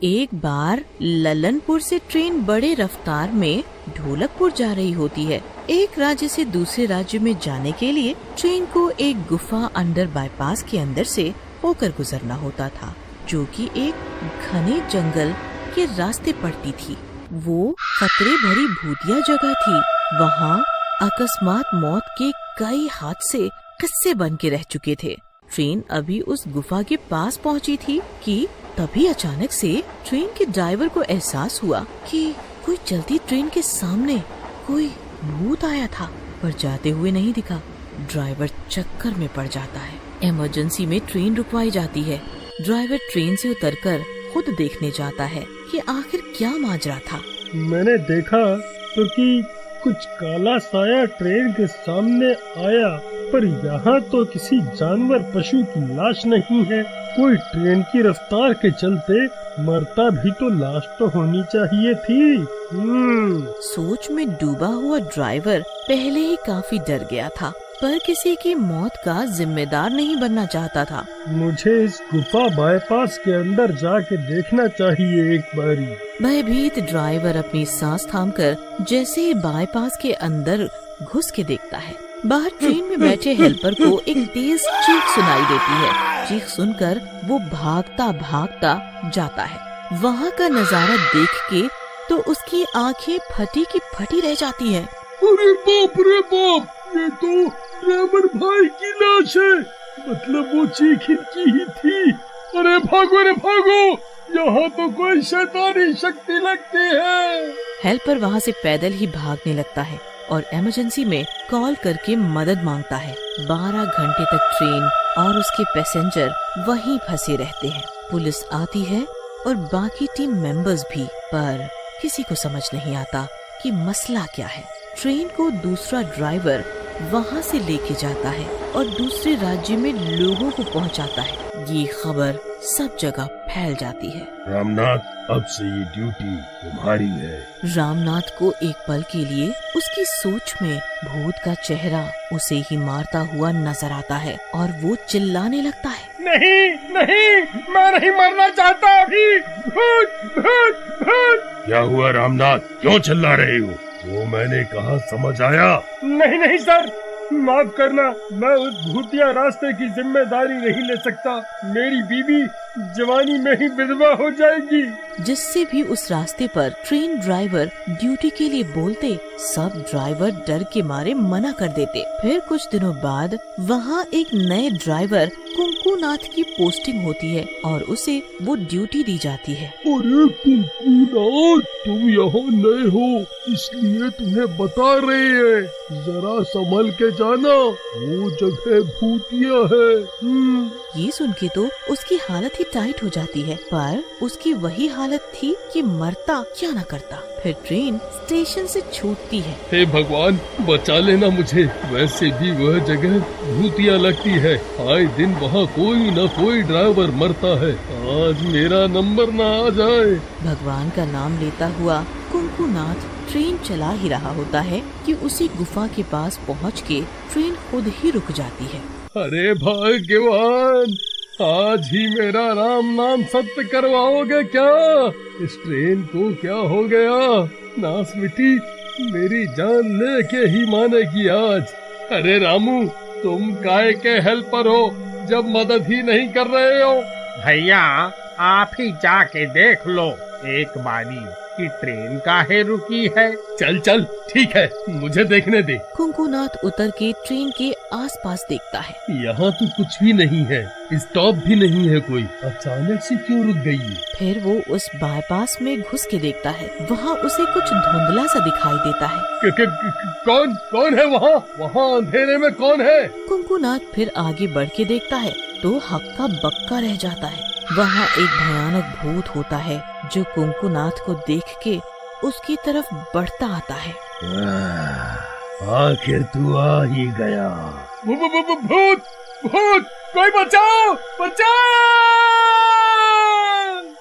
एक बार ललनपुर से ट्रेन बड़े रफ्तार में ढोलकपुर जा रही होती है। एक राज्य से दूसरे राज्य में जाने के लिए ट्रेन को एक गुफा अंडर बाईपास के अंदर से होकर गुजरना होता था, जो कि एक घने जंगल के रास्ते पड़ती थी। वो खतरे भरी भूतिया जगह थी। वहाँ अकस्मात मौत के कई हादसे किस्से बन के रह चुके थे। ट्रेन अभी उस गुफा के पास पहुँची थी कि तभी अचानक से ट्रेन के ड्राइवर को एहसास हुआ कि कोई चलती ट्रेन के सामने कोई भूत आया था, पर जाते हुए नहीं दिखा। ड्राइवर चक्कर में पड़ जाता है। इमरजेंसी में ट्रेन रुकवाई जाती है। ड्राइवर ट्रेन से उतरकर खुद देखने जाता है कि आखिर क्या माजरा था। मैंने देखा तो कि कुछ काला साया ट्रेन के सामने आया, पर यहाँ तो किसी जानवर पशु की लाश नहीं है। कोई ट्रेन की रफ्तार के चलते मरता भी तो लाश तो होनी चाहिए थी। सोच में डूबा हुआ ड्राइवर पहले ही काफी डर गया था, पर किसी की मौत का जिम्मेदार नहीं बनना चाहता था। मुझे इस गुफा बाईपास के अंदर जाके देखना चाहिए एक बारी। भयभीत ड्राइवर अपनी सांस थामकर जैसे ही बाईपास के अंदर घुस के देखता है, बाहर ट्रेन में बैठे हेल्पर को एक तेज चीख सुनाई देती है। चीख सुनकर वो भागता भागता जाता है। वहाँ का नजारा देख के तो उसकी आंखें फटी की फटी रह जाती है। अरे बाप रे बाप, ये तो ड्राइवर भाई की लाश है। मतलब वो चीख इनकी ही थी। अरे भागो रे भागो, यहाँ तो कोई शैतानी शक्ति लगती है। हेल्पर वहाँ से पैदल ही भागने लगता है और इमरजेंसी में कॉल करके मदद मांगता है। 12 घंटे तक ट्रेन और उसके पैसेंजर वहीं फंसे रहते हैं। पुलिस आती है और बाकी टीम मेंबर्स भी, पर किसी को समझ नहीं आता कि मसला क्या है। ट्रेन को दूसरा ड्राइवर वहाँ से लेके जाता है और दूसरे राज्य में लोगों को पहुँचाता है। ये खबर सब जगह फैल जाती है। रामनाथ, अब से ये ड्यूटी तुम्हारी है। रामनाथ को एक पल के लिए उसकी सोच में भूत का चेहरा उसे ही मारता हुआ नजर आता है और वो चिल्लाने लगता है, नहीं नहीं, मैं नहीं मरना चाहता अभी। भूत भूत भूत। क्या हुआ रामनाथ, क्यों चिल्ला रहे हो? वो मैंने कहा समझ आया? नहीं नहीं सर, माफ करना, मैं उस भूतिया रास्ते की जिम्मेदारी नहीं ले सकता। मेरी बीवी जवानी में ही विधवा हो जाएगी। जिससे भी उस रास्ते पर ट्रेन ड्राइवर ड्यूटी के लिए बोलते, सब ड्राइवर डर के मारे मना कर देते। फिर कुछ दिनों बाद वहाँ एक नए ड्राइवर कुंकुनाथ की पोस्टिंग होती है और उसे वो ड्यूटी दी जाती है। अरे कुंकुनाथ, तुम यहाँ नए हो इसलिए तुम्हें बता रहे हैं, जरा संभल के जाना, वो जगह भूतिया है। ये सुन के तो उसकी हालत ही टाइट हो जाती है, पर उसकी वही हालत थी कि मरता क्या न करता। फिर ट्रेन स्टेशन से छूटती है। हे भगवान, बचा लेना मुझे। वैसे भी वह जगह भूतिया लगती है। आए दिन वहाँ कोई न कोई ड्राइवर मरता है। आज मेरा नंबर न आ जाए। भगवान का नाम लेता हुआ कुंकुनाथ ट्रेन चला ही रहा होता है कि उसी गुफा के पास पहुँच के ट्रेन खुद ही रुक जाती है। अरे भाग्यवान, आज ही मेरा राम नाम सत्य करवाओगे क्या? इस ट्रेन को क्या हो गया? नास मिट्टी, मेरी जान लेके ही मानेगी आज। अरे रामू, तुम काय के हेल्पर हो जब मदद ही नहीं कर रहे हो? भैया, आप ही जाके देख लो एक बारी कि ट्रेन काहे रुकी है। चल चल, ठीक है, मुझे देखने दे। कुंकुनाथ उतर के ट्रेन के आसपास देखता है। यहाँ तो कुछ भी नहीं है, स्टॉप भी नहीं है कोई। अचानक से क्यों रुक गई? फिर वो उस बाईपास में घुस के देखता है। वहाँ उसे कुछ धुंधला सा दिखाई देता है। कौन कौन है वहाँ? वहाँ अंधेरे में कौन है? कुंकुनाथ फिर आगे बढ़ के देखता है तो हक्का बक्का रह जाता है। वहाँ एक भयानक भूत होता है जो कुंकुनाथ को देख के उसकी तरफ बढ़ता आता है। आखिर तू आ ही गया। भूत भूत, कोई बचाओ बचाओ!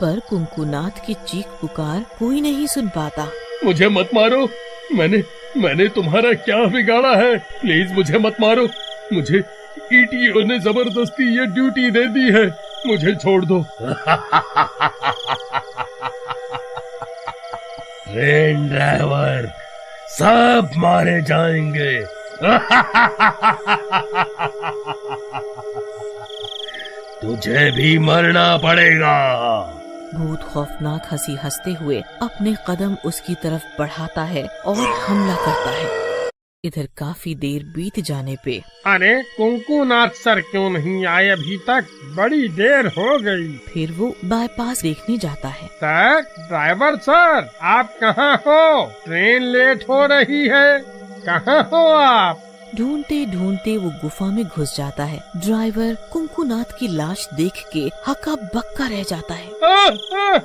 पर कुंकुनाथ की चीख पुकार कोई नहीं सुन पाता। मुझे मत मारो, मैंने तुम्हारा क्या बिगाड़ा है? प्लीज मुझे मत मारो। मुझे ईटीओ ने जबरदस्ती ये ड्यूटी दे दी है। मुझे छोड़ दो। ट्रेन ड्राइवर सब मारे जाएंगे। तुझे भी मरना पड़ेगा। भूत खौफनाक हंसी हंसते हुए अपने कदम उसकी तरफ बढ़ाता है और हमला करता है। इधर काफी देर बीत जाने पे अरे कुंकुनाथ सर क्यों नहीं आए अभी तक? बड़ी देर हो गई। फिर वो बाईपास देखने जाता है। सर, ड्राइवर सर, आप कहाँ हो? ट्रेन लेट हो रही है, कहाँ हो आप? ढूंढते ढूंढते वो गुफा में घुस जाता है। ड्राइवर कुंकुनाथ की लाश देख के हक्का बक्का रह जाता है।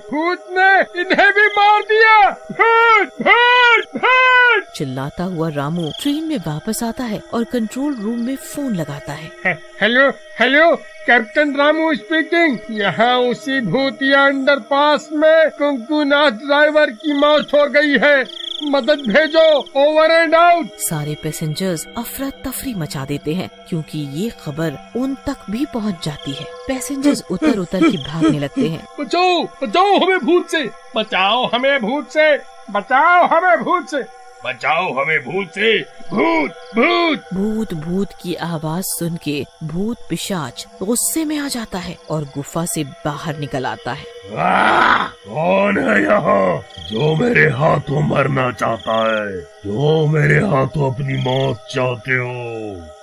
भूत ने इन्हें भी मार दिया। भूत, भूत, भूत! चिल्लाता हुआ रामू ट्रेन में वापस आता है और कंट्रोल रूम में फोन लगाता है। Hello hello, captain Ramu speaking. यहाँ उसी भूतिया अंडरपास में कुंकुनाथ ड्राइवर की मौत हो गई है, मदद भेजो, ओवर एंड आउट। सारे पैसेंजर्स अफरा तफरी मचा देते हैं क्योंकि ये खबर उन तक भी पहुंच जाती है। पैसेंजर्स उतर उतर के भागने लगते हैं। बचाओ, बचाओ हमें भूत से, बचाओ हमें भूत से, बचाओ हमें भूत से, बचाओ हमें भूत से, भूत, भूत। भूत भूत की आवाज सुन के भूत पिशाच गुस्से में आ जाता है और गुफा से बाहर निकल आता है। कौन है यहाँ जो मेरे हाथों मरना चाहता है, जो मेरे हाथों अपनी मौत चाहते हो?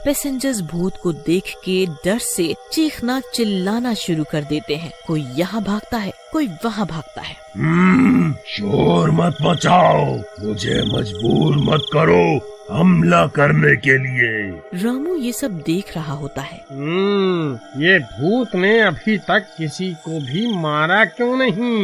पैसेंजर्स भूत को देख के डर से चीखना चिल्लाना शुरू कर देते हैं। कोई यहाँ भागता है, कोई वहाँ भागता है। शोर मत मचाओ, मुझे मजबूर मत करो हमला करने के लिए। रामू ये सब देख रहा होता है। ये भूत ने अभी तक किसी को भी मारा क्यों नहीं?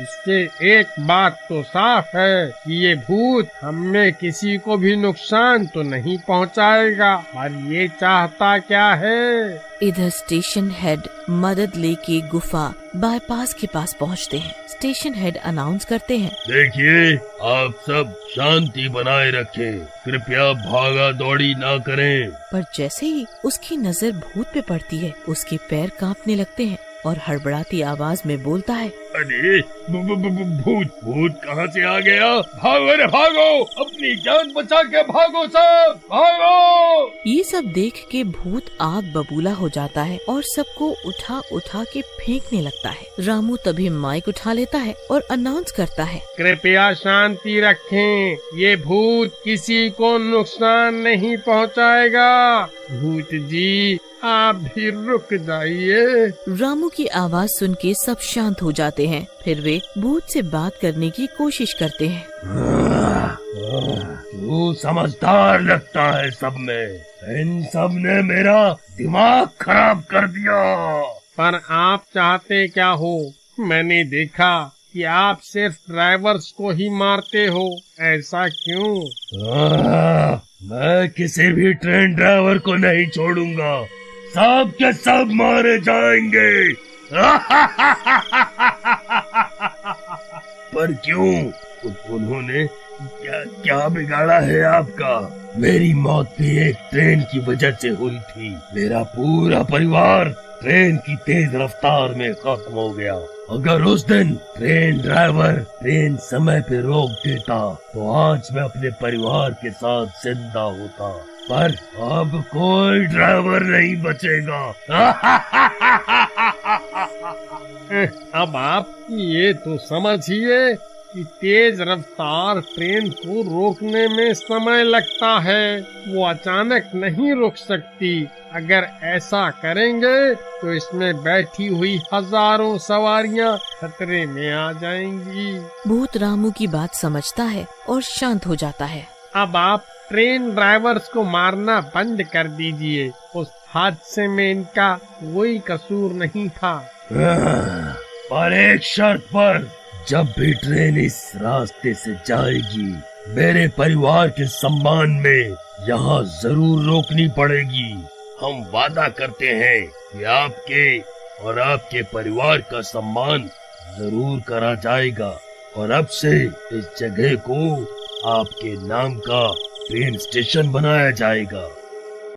इससे एक बात तो साफ है कि ये भूत हमें किसी को भी नुकसान तो नहीं पहुंचाएगा। और ये चाहता क्या है? इधर स्टेशन हेड मदद लेके गुफा बाईपास के पास पहुंचते हैं। स्टेशन हेड अनाउंस करते हैं, देखिए, आप सब शांति बनाए रखें, कृपया भागा दौड़ी ना करें। पर जैसे ही उसकी नजर भूत पे पड़ती है, उसके पैर कांपने लगते हैं और हड़बड़ाती आवाज में बोलता है, अरे भूत, भूत कहाँ से आ गया? भागो रे भागो, अपनी जान बचा के भागो सब, भागो। ये सब देख के भूत आग बबूला हो जाता है और सबको उठा उठा के फेंकने लगता है। रामू तभी माइक उठा लेता है और अनाउंस करता है, कृपया शांति रखें, ये भूत किसी को नुकसान नहीं पहुंचाएगा। भूत जी, आप भी रुक जाइए। रामू की आवाज सुन के सब शांत हो जाते हैं। फिर वे भूत से बात करने की कोशिश करते हैं। तू समझदार लगता है सब में, इन सब ने मेरा दिमाग खराब कर दिया। पर आप चाहते क्या हो? मैंने देखा कि आप सिर्फ ड्राइवर्स को ही मारते हो, ऐसा क्यों? मैं किसी भी ट्रेन ड्राइवर को नहीं छोड़ूंगा, सब के सब मारे जाएंगे। पर क्यों? उन्होंने क्या बिगाड़ा है आपका? मेरी मौत भी एक ट्रेन की वजह से हुई थी। मेरा पूरा परिवार ट्रेन की तेज रफ्तार में खत्म हो गया। अगर उस दिन ट्रेन ड्राइवर ट्रेन समय पे रोक देता तो आज मैं अपने परिवार के साथ जिंदा होता। पर अब कोई ड्राइवर नहीं बचेगा। अब आप ये तो समझिए कि तेज रफ्तार ट्रेन को रोकने में समय लगता है, वो अचानक नहीं रुक सकती। अगर ऐसा करेंगे तो इसमें बैठी हुई हजारों सवारियां खतरे में आ जाएंगी। भूत रामू की बात समझता है और शांत हो जाता है। अब आप ट्रेन ड्राइवर्स को मारना बंद कर दीजिए, उस हादसे में इनका कोई कसूर नहीं था। पर एक शर्त पर, जब भी ट्रेन इस रास्ते से जाएगी मेरे परिवार के सम्मान में यहाँ जरूर रोकनी पड़ेगी। हम वादा करते हैं कि आपके और आपके परिवार का सम्मान जरूर करा जाएगा और अब से इस जगह को आपके नाम का ट्रेन स्टेशन बनाया जाएगा।